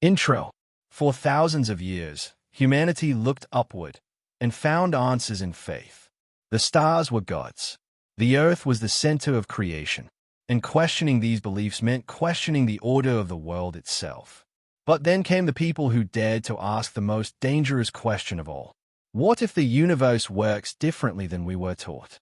Intro. For thousands of years, humanity looked upward and found answers in faith. The stars were gods. The earth was the center of creation, and questioning these beliefs meant questioning the order of the world itself. But then came the people who dared to ask the most dangerous question of all. What if the universe works differently than we were taught?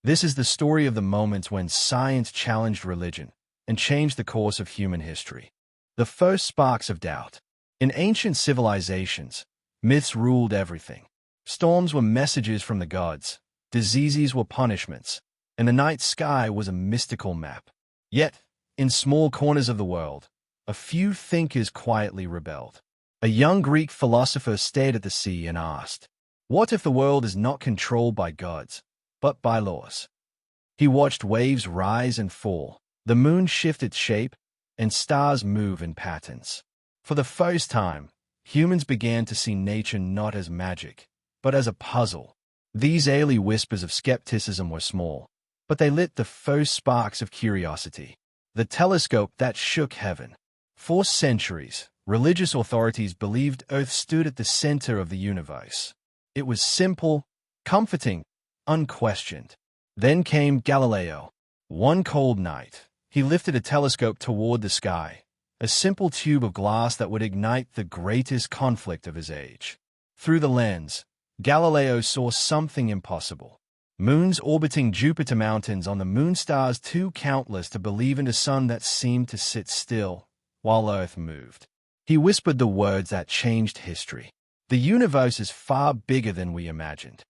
This is the story of the moments when science challenged religion and changed the course of human history. The first sparks of doubt. In ancient civilizations, myths ruled everything. Storms were messages from the gods, diseases were punishments, and the night sky was a mystical map. Yet, in small corners of the world, a few thinkers quietly rebelled. A young Greek philosopher stared at the sea and asked, "What if the world is not controlled by gods, but by laws?" He watched waves rise and fall, the moon shift its shape, and stars move in patterns. For the first time, humans began to see nature not as magic, but as a puzzle. These early whispers of skepticism were small, but they lit the first sparks of curiosity. The telescope that shook heaven. For centuries, religious authorities believed Earth stood at the center of the universe. It was simple, comforting, unquestioned. Then came Galileo. One cold night, he lifted a telescope toward the sky, a simple tube of glass that would ignite the greatest conflict of his age. Through the lens, Galileo saw something impossible. Moons orbiting Jupiter, mountains on the moon, stars too countless to believe in a sun that seemed to sit still while Earth moved. He whispered the words that changed history. The universe is far bigger than we imagined.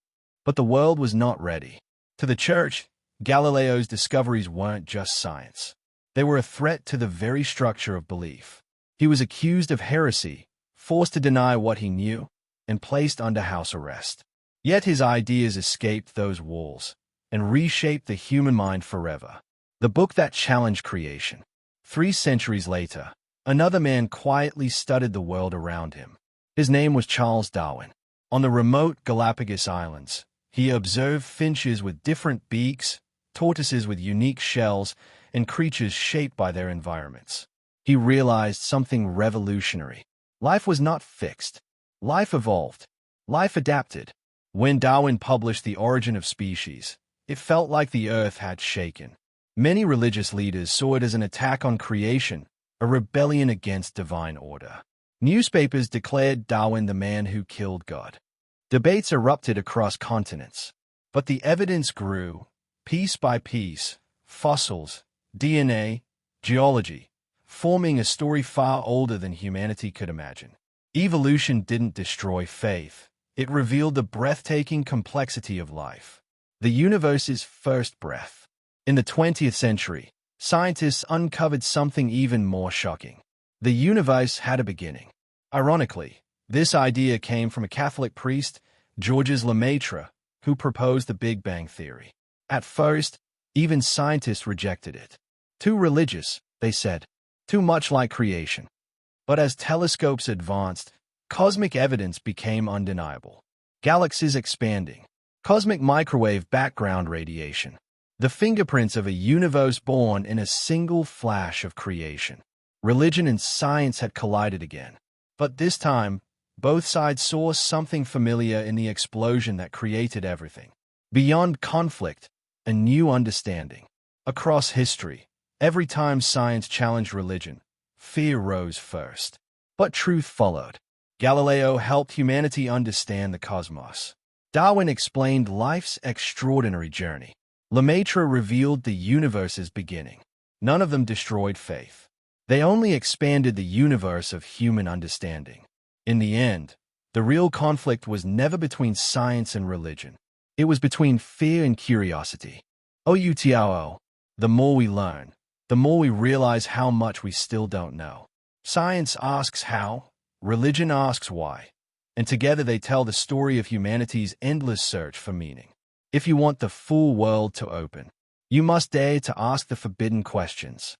But the world was not ready. To the church, Galileo's discoveries weren't just science. They were a threat to the very structure of belief. He was accused of heresy, forced to deny what he knew, and placed under house arrest. Yet his ideas escaped those walls and reshaped the human mind forever. The book that challenged creation. 3 centuries later, another man quietly studied the world around him. His name was Charles Darwin. On the remote Galapagos Islands, he observed finches with different beaks, tortoises with unique shells, and creatures shaped by their environments. He realized something revolutionary. Life was not fixed. Life evolved. Life adapted. When Darwin published The Origin of Species, it felt like the earth had shaken. Many religious leaders saw it as an attack on creation, a rebellion against divine order. Newspapers declared Darwin the man who killed God. Debates erupted across continents. But the evidence grew, piece by piece, fossils, DNA, geology, forming a story far older than humanity could imagine. Evolution didn't destroy faith. It revealed the breathtaking complexity of life. The universe's first breath. In the 20th century, scientists uncovered something even more shocking. The universe had a beginning. Ironically, this idea came from a Catholic priest, Georges Lemaitre, who proposed the Big Bang Theory. At first, even scientists rejected it. Too religious, they said. Too much like creation. But as telescopes advanced, cosmic evidence became undeniable. Galaxies expanding. Cosmic microwave background radiation. The fingerprints of a universe born in a single flash of creation. Religion and science had collided again. But this time, both sides saw something familiar in the explosion that created everything. Beyond conflict, a new understanding. Across history, every time science challenged religion, fear rose first. But truth followed. Galileo helped humanity understand the cosmos. Darwin explained life's extraordinary journey. Lemaitre revealed the universe's beginning. None of them destroyed faith. They only expanded the universe of human understanding. In the end, the real conflict was never between science and religion. It was between fear and curiosity. OUTRO. The more we learn, the more we realize how much we still don't know. Science asks how, religion asks why, and together they tell the story of humanity's endless search for meaning. If you want the full world to open, you must dare to ask the forbidden questions.